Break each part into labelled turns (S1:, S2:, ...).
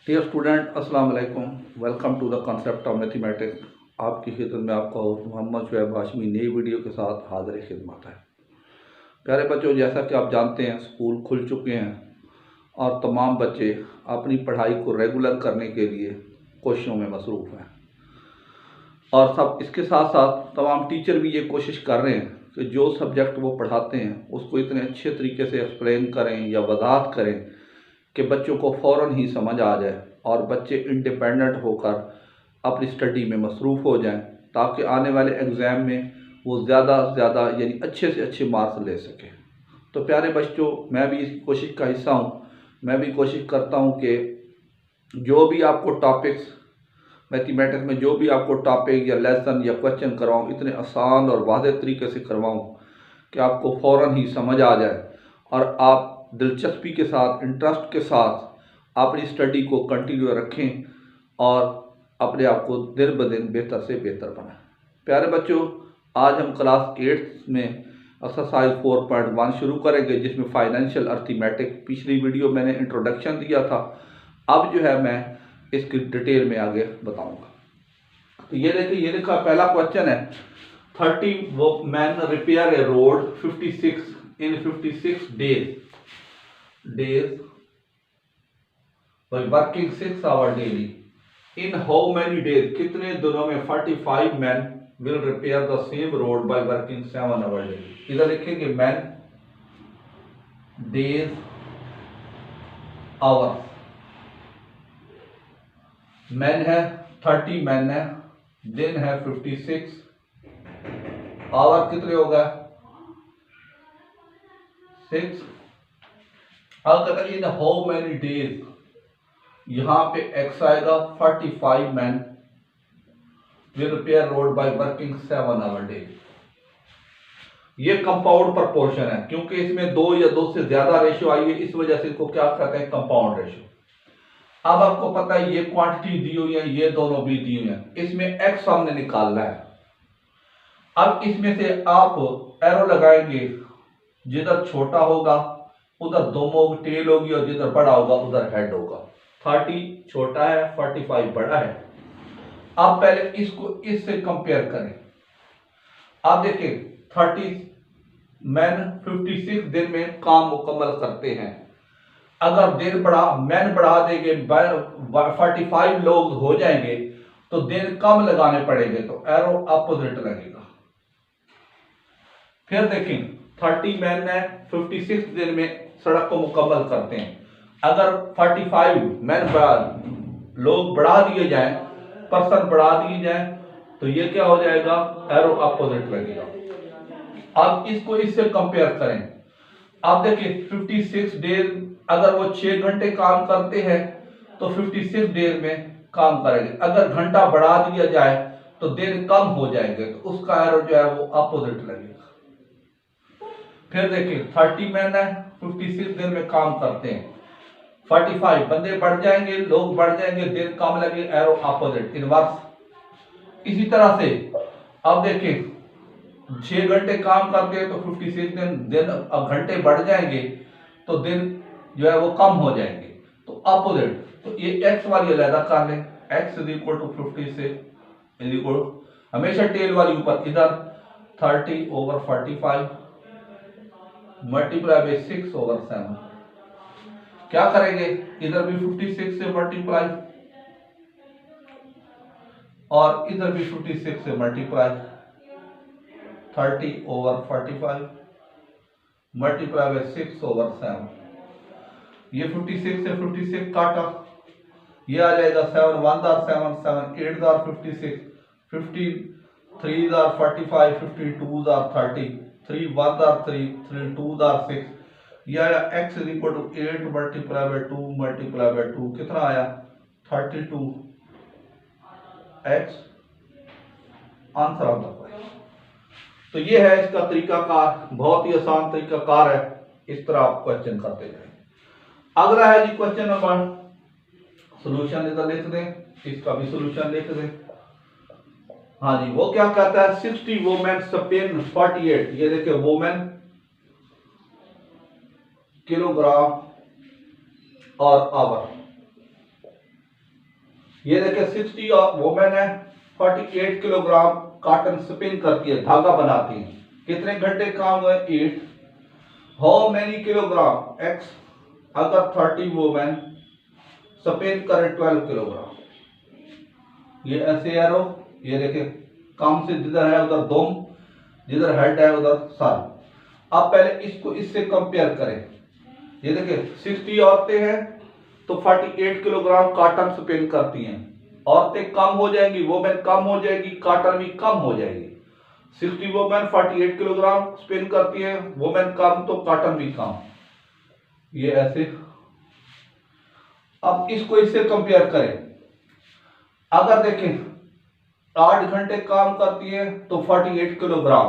S1: Dear student, अस्सलाम वालेकुम। Welcome to the concept of mathematics. आपकी खिदमत में आपका होस्ट मोहम्मद शुएब हाशमी नई वीडियो के साथ हाजिर खिदमत है। प्यारे बच्चों, जैसा कि आप जानते हैं स्कूल खुल चुके हैं और तमाम बच्चे अपनी पढ़ाई को रेगुलर करने के लिए कोशिशों में मसरूफ़ हैं और सब इसके साथ साथ तमाम टीचर भी ये कोशिश कर रहे हैं कि जो सब्जेक्ट वो पढ़ाते हैं उसको इतने अच्छे तरीके से एक्सप्लेन करें या वजाहत करें कि बच्चों को फ़ौरन ही समझ आ जाए और बच्चे इंडिपेंडेंट होकर अपनी स्टडी में मसरूफ़ हो जाएं, ताकि आने वाले एग्ज़ाम में वो ज़्यादा से ज़्यादा यानी अच्छे से अच्छे मार्क्स ले सकें। तो प्यारे बच्चों, मैं भी इस कोशिश का हिस्सा हूँ। मैं भी कोशिश करता हूँ कि जो भी आपको टॉपिक्स मैथमेटिक्स में जो भी आपको टॉपिक या लेसन या क्वेश्चन करवाऊँ, इतने आसान और वाज़ेह तरीके से करवाऊँ कि आपको फ़ौरन ही समझ आ जाए और आप दिलचस्पी के साथ, इंटरेस्ट के साथ अपनी स्टडी को कंटिन्यू रखें और अपने आप को दिन ब दिन बेहतर से बेहतर बनाएं। प्यारे बच्चों, आज हम क्लास 8 में एक्सरसाइज 4.1 शुरू करेंगे, जिसमें फाइनेंशियल अर्थमेटिक। पिछली वीडियो मैंने इंट्रोडक्शन दिया था, अब जो है मैं इसकी डिटेल में आगे बताऊंगा। तो ये देखिए, ये देखा पहला क्वेश्चन है, 30 man repair A road 56 days by working 6 hours daily. In how many days, कितने दिनों में 45 men will repair the same road by working 7 hours daily. इधर लिखेंगे men, days, hours. men है 30 men है, दिन है 56, आवर कितने होगा 6। अब कहता है इन हाउ मैनी डेज, यहां पे x आएगा 45 man will repair road by working 7 hour days. ये कंपाउंड प्रपोर्शन है, क्योंकि इसमें 2 या 2 से ज्यादा रेशियो आई है, इस वजह से इसको क्या कहते हैं, कंपाउंड रेशियो। अब आपको पता है ये क्वांटिटी दी हुई है, ये दोनों भी दी हुई है, इसमें x हमने निकालना है। अब इसमें से आप एरो लगाएंगे, जिधर छोटा होगा उधर दोनों टेल होगी और जिधर बड़ा होगा उधर हेड होगा। 30 छोटा है, 45 बड़ा है। अब पहले इसको इससे कंपेयर करें। आप देखिए 30 मैन 56 दिन में काम मुकम्मल करते हैं। अगर दिन बढ़ा, मैन बढ़ा देंगे, 45 लोग हो जाएंगे तो दिन कम लगाने पड़ेंगे, तो एरो अपोजिट लगेगा। फिर देखें 30 मैन है, 56 दिन में सड़क को मुकम्मल करते हैं। अगर 45 मैन लोग बढ़ा दिए जाएं, पर्सन बढ़ा दिए जाएं, तो ये क्या हो जाएगा, एरो अपोजिट लगेगा। अब इसको इससे कंपेयर करें। अब देखिए 56 डेज, अगर वो 6 घंटे काम करते हैं तो 56 डेज में काम करेंगे। अगर घंटा बढ़ा दिया जाए तो दिन कम हो जाएंगे, तो उसका एरो जो है वो अपोजिट लगेगा। फिर देखिए 30 मैन है, 56 दिन में काम करते हैं, 45 बंदे बढ़ जाएंगे, लोग बढ़ जाएंगे, दिन कम लगे, एरो अपोजिट इनवर्स। इसी तरह से अब देखिए 6 घंटे काम करते हैं तो 56 दिन अब घंटे बढ़ जाएंगे तो दिन जो है वो कम हो जाएंगे, तो अपोजिट। तो ये x वाली अलग कर लें, x is equal to 56 is equal, हमेशा टेल वाली ऊपर, इधर 30 ओवर 45 मल्टीप्लाई बाई 6 ओवर 7। क्या करेंगे, इधर भी 56 से मल्टीप्लाई और इधर भी 56 से multiply, 30 over 45 multiply by 6 over 7। ये 56 से 56 काटा, ये आ जाएगा 7 1 दार 7 7 8 दार 56 15 3 दार 45 52 दार 30 3 1 दार 3 3 2 दार 6। यह आया x is equal to 8 multiply by 2 multiply by 2, कितना आया 32 x answer of the question. तो ये है इसका तरीकाकार, बहुत ही आसान तरीकाकार है। इस तरह आप क्वेश्चन करते जाएं। अगला है जी क्वेश्चन नंबर, सॉल्यूशन इधर लिख दें, इसका भी सॉल्यूशन लिख दें। हाँ जी, वो क्या कहता है, 60 वोमेन स्पिन 48, ये देखिए वोमेन किलोग्राम और आवर। ये देखिए 60 वोमेन है, 48 किलोग्राम कॉटन स्पिन करती है, धागा बनाती है। कितने घंटे काम हुए? 8। हाउ मेनी किलोग्राम एक्स अगर 30 वोमेन स्पिन करे 12 किलोग्राम। ये ऐसे एरो, ये देखिए काम से जिधर है उधर दुम, जिधर हेड है उधर सर। अब पहले इसको इससे कंपेयर करें। ये देखिए 60 औरतें हैं तो 48 किलोग्राम कॉटन स्पिन करती हैं। औरतें कम हो जाएंगी, वोमेन कम हो जाएगी, कॉटन भी कम हो जाएगी। 60 वोमेन 48 किलोग्राम स्पिन करती हैं, वोमेन कम तो कॉटन भी कम। ये ऐसे। अब इसको इससे कंपेयर करें। अगर देखें 8 घंटे काम करती है तो 48 किलोग्राम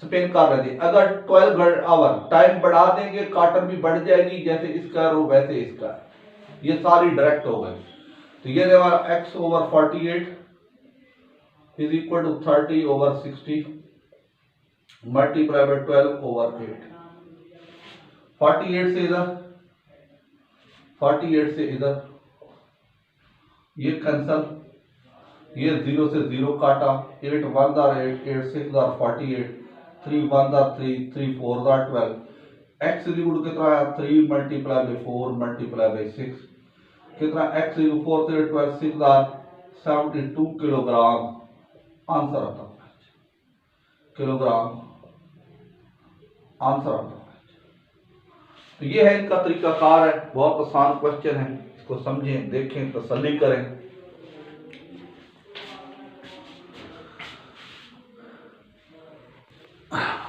S1: स्पिन कर रही थी। अगर 12 आवर टाइम बढ़ा देंगे, कॉटन भी बढ़ जाएगी, जैसे इसका रो वैसे इसका। ये सारी डायरेक्ट हो गई। तो ये हमारा x over 48 is equal to 30 over 60 multiply by 12 over 8। 48 से इधर, 48 से इधर, ये कैंसल, ये 0 से 0 काटा, 8 1 8, 8 6 48, 3 1 3, 3 4 12। x कितना है? 3 मल्टीप्लाई बाय 4 मल्टीप्लाई बाय 6 कितना? x 4 3 12 6 72 किलोग्राम आंसर आता है। किलोग्राम आंसर आता है। तो ये है इनका तरीकाकार है, बहुत आसान क्वेश्चन है। इसको समझें, देखें, तसल्ली करें।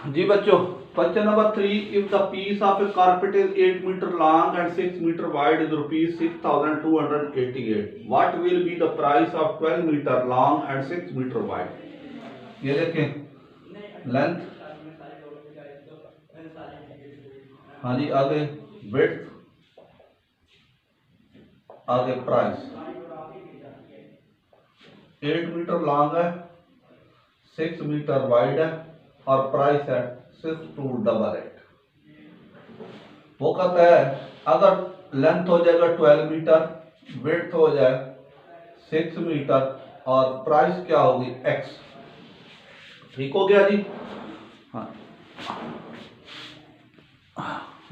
S1: जी बच्चों, question number 3, if the piece of a carpet is 8 metre long and 6 metre wide is ₹6,288, what will be the price of 12 metre long and 6 metre wide. ये देखें लेंथ, हाँ जी, आगे विड्थ, आगे प्राइस। 8 मीटर लॉन्ग है, 6 metre wide है और price है 6288। वो कहता है अगर लेंथ हो जाएगा 12 मीटर, विड्थ हो जाए 6 मीटर और प्राइस क्या होगी? x। ठीक हो गया जी? हाँ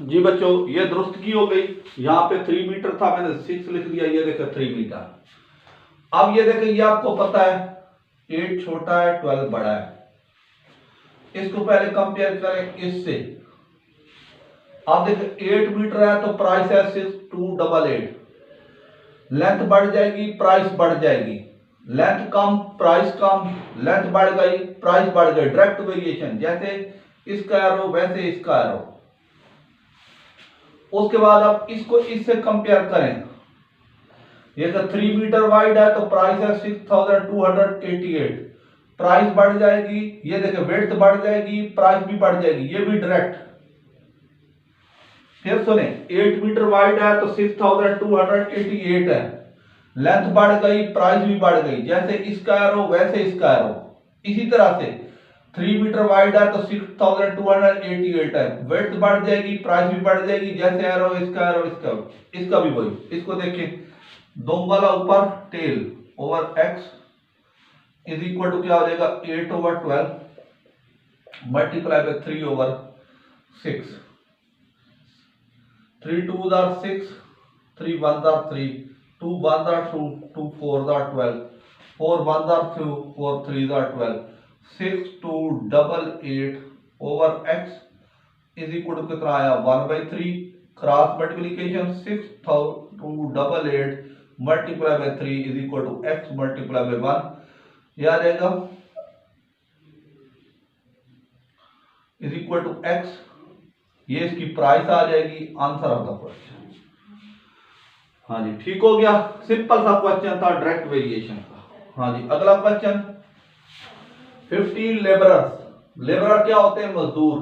S1: जी बच्चों, ये दुरुस्त की हो गई। यहाँ पे 3 मीटर था, मैंने 6 लिख दिया। ये देखो 3 मीटर। अब ये देखो, ये आपको पता है 8 छोटा है, 12 बड़ा है। इसको पहले कंपेयर करें इससे। आप देखो 8 मीटर है तो प्राइस है 6288। लेंथ बढ़ जाएगी, प्राइस बढ़ जाएगी। लेंथ कम, प्राइस कम, लेंथ बढ़ गई, प्राइस बढ़ गई। डायरेक्ट वेरिएशन, जैसे इसका एरो वैसे इसका एरो। उसके बाद आप इसको इससे कंपेयर करें। ये तो 3 मीटर वाइड है तो प्राइस है 6288। प्राइस बढ़ जाएगी, ये देखिए विड्थ बढ़ जाएगी, प्राइस भी बढ़ जाएगी। ये भी डायरेक्ट। फिर सुने, 8 मीटर वाइड है तो 6288 है। लेंथ बढ़ गई, प्राइस भी बढ़ गई, जैसे इसका एरो वैसे इसका एरो। इसी तरह से 3 मीटर वाइड है तो 6288 है। विड्थ बढ़ जाएगी, प्राइस भी बढ़ जाएगी, जैसे एरो इसका एरो इसका भी वही। इसको देखिए, दोम वाला ऊपर tail over x is equal to क्या हो जाएगा? 8 over 12 multiply by 3 over 6। 3 2 are 6, 3 1 are 3, 2 1 are 2, 2 4 are 12, 4 1 are 2, 4 3 are 12। 6288 over x is equal to कितना आया? 1/3। Cross multiplication 6288 multiply by 3 is equal to x multiply by 1। यह आ जाएगा is equal to x। ये इसकी प्राइस आ जाएगी। Answer of the question. हाँ जी, ठीक हो गया। सिंपल सा क्वेश्चन था, डायरेक्ट वेरिएशन का। हाँ जी, अगला क्वेश्चन 15 लेबरर्स। लेबरर क्या होते हैं? मजदूर।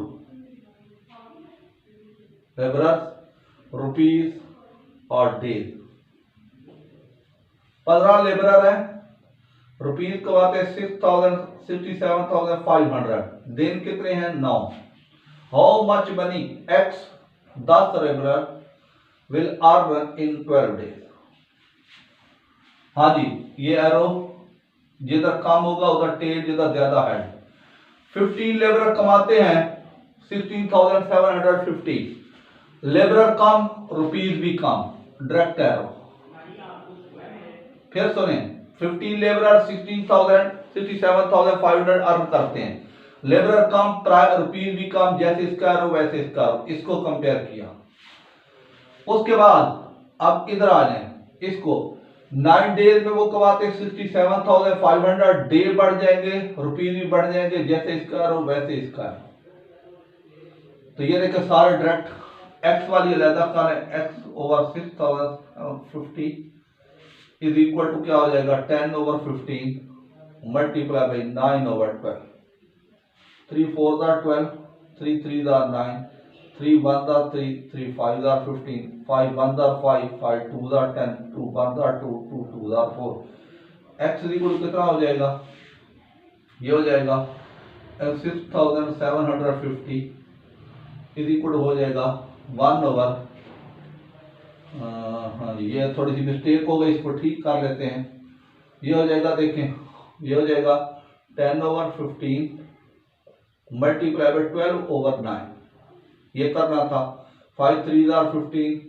S1: लेबरर्स रुपीज और डेज। 15 लेबरर है, रुपीज कमाते हैं 67,500। दिन कितने हैं? 9। How much money x 10 labourer will earn in 12 days. हाँ जी, ये एरो जिधर कम होगा उधर टेल, जिधर ज्यादा है। 15 लेबर कमाते हैं 16,750। लेबर कम, रुपीज भी कम, डायरेक्ट एरो। फिर सुने, 15 लेबर 67,500 अर्न करते हैं, लेबर कम, रुपीज भी कम, जैसे इसका एरो वैसे इसका एरो, इसको कंपेयर किया। उसके बाद अब इधर आ जाए, इसको 9 डेज में वो कमाते 67,500, डे बढ़ जाएंगे, रुपीज भी बढ़ जाएंगे, जैसे इसका एरो वैसे इसका एरो। तो ये देखिए सारे डायरेक्ट एक्स वाली अलहदा करें, x over 6,050 is equal to क्या हो जाएगा 10 over 15 multiply by 9 over 12। 3 4 12, 3 3 9, 3 1 3, 3 5 15, 5 1 5, 5 2 10, 2 1 2, 2 2 4। X is equal कितना हो जाएगा, ये हो जाएगा 6,750 इज इक्वल हो जाएगा 1 ओवर, हाँ जी ये थोड़ी सी मिस्टेक हो गई, इसको ठीक कर लेते हैं। ये हो जाएगा, देखें ये हो जाएगा 10 ओवर 15 मल्टीप्लाई बाई 12 ओवर 9। ये करना था। 5 3 15,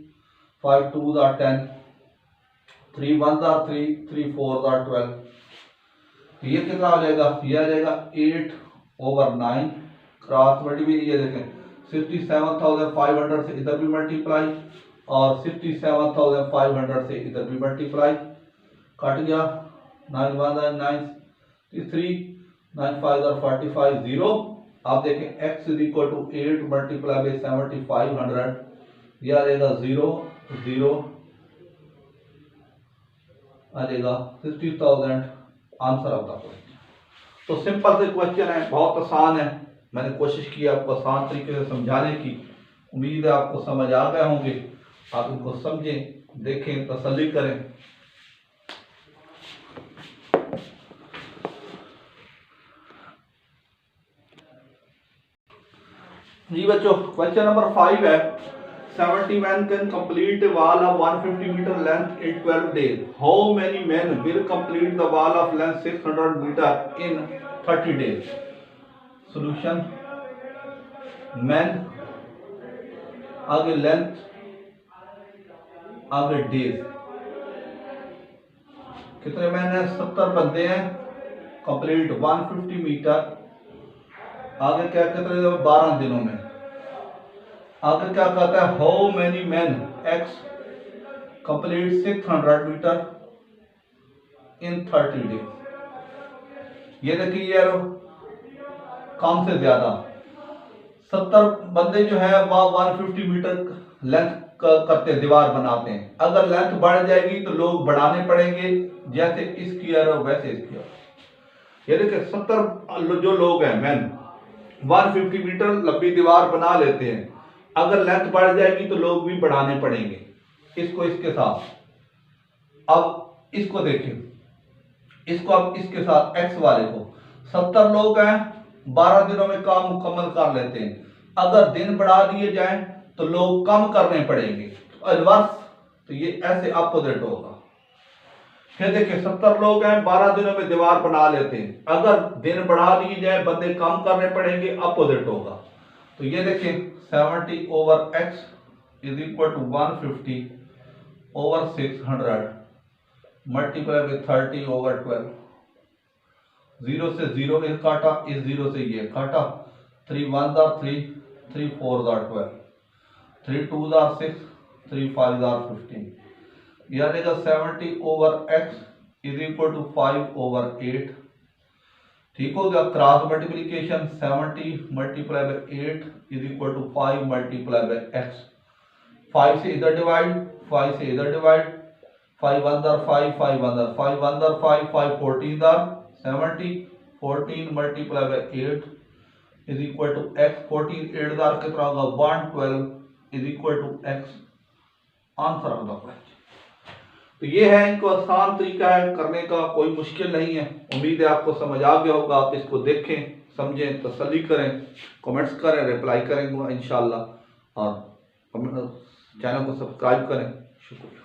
S1: 5 2 10, 3 1 3, 3 4 12। ये कितना हो जाएगा, ये आ जाएगा 8 ओवर 9 क्रॉस मल्टीप्लाई। ये देखें 67,500 से इधर भी मल्टीप्लाई और 67,500 से इधर भी मल्टीप्लाई, कट गया 9 1 9, 3 9 5 45 0। आप देखें x is equal to 8 multiply by 7500, यह आ जाएगा 0 0 आ जाएगा 60,000 आंसर ऑफ द क्वेश्चन। तो सिंपल से क्वेश्चन है, बहुत आसान है। मैंने कोशिश की आपको आसान तरीके से समझाने की, उम्मीद है आपको समझ आ गए होंगे। आप इनको समझें, देखें, तसल्ली करें। जी बच्चों, क्वेश्चन नंबर 5 है 70 men can complete a wall of 150 meter length in 12 days. How many men will complete the wall of length 600 meter in 30 days? Solution, men आगे लेंथ आगे डेज, कितने मैन है 70 बंदे हैं, कंप्लीट 150 मीटर, आगे क्या कहते हैं 12 दिनों में। आगे क्या कहता है, how many man x complete 600 metre in 30 days. ये देखिए यार, कम से ज्यादा 70 बंदे जो है वह 150 मीटर लेंथ करते, दीवार बनाते हैं। अगर लेंथ बढ़ जाएगी तो लोग बढ़ाने पड़ेंगे, जैसे इसकी एरो वैसे इसकी एरो। ये देखिए 70 जो लोग हैं मैन 150 मीटर लंबी दीवार बना लेते हैं, अगर लेंथ बढ़ जाएगी तो लोग भी बढ़ाने पड़ेंगे, इसको इसके साथ। अब इसको देखें, इसको अब इसके साथ एक्स वाले को 70 लोग हैं, 12 दिनों में काम मुकम्मल कर लेते हैं। अगर दिन बढ़ा दिए जाएं तो लोग कम करने पड़ेंगे, इनवर्स, तो ये ऐसे अपोजिट होगा। फिर देखिए 70 लोग हैं, 12 दिनों में दीवार बना लेते हैं, अगर दिन बढ़ा दिए जाए बंदे कम करने पड़ेंगे, अपोजिट होगा। तो ये देखिए 70 over x is equal to 150 over 600 multiply by 30 over 12। 0 से 0 एक काटा, इस 0 से ये काटा, 3 1 3, 3 4 12, 3 2 6, 3 5 15। यह आ जाएगा 70 over x is equal to 5 over 8। ठीक हो गया, cross multiplication 70 multiply by 8 is equal to 5 multiply by x. 5 से इधर डिवाइड, 5 से इधर divide, 5 1 5, 5 1 5 1 5, 5 14 70, 14 multiply by 8 is equal to x. 14 8 कितना होगा 112 is equal to x. Answer of the question. तो ये है, इनको आसान तरीका है करने का, कोई मुश्किल नहीं है। उम्मीद है आपको समझ आ गया होगा। आप इसको देखें, समझें, तसल्ली करें, कमेंट्स करें, रिप्लाई करेंगे इंशाल्लाह। और चैनल को सब्सक्राइब करें। शुक्रिया।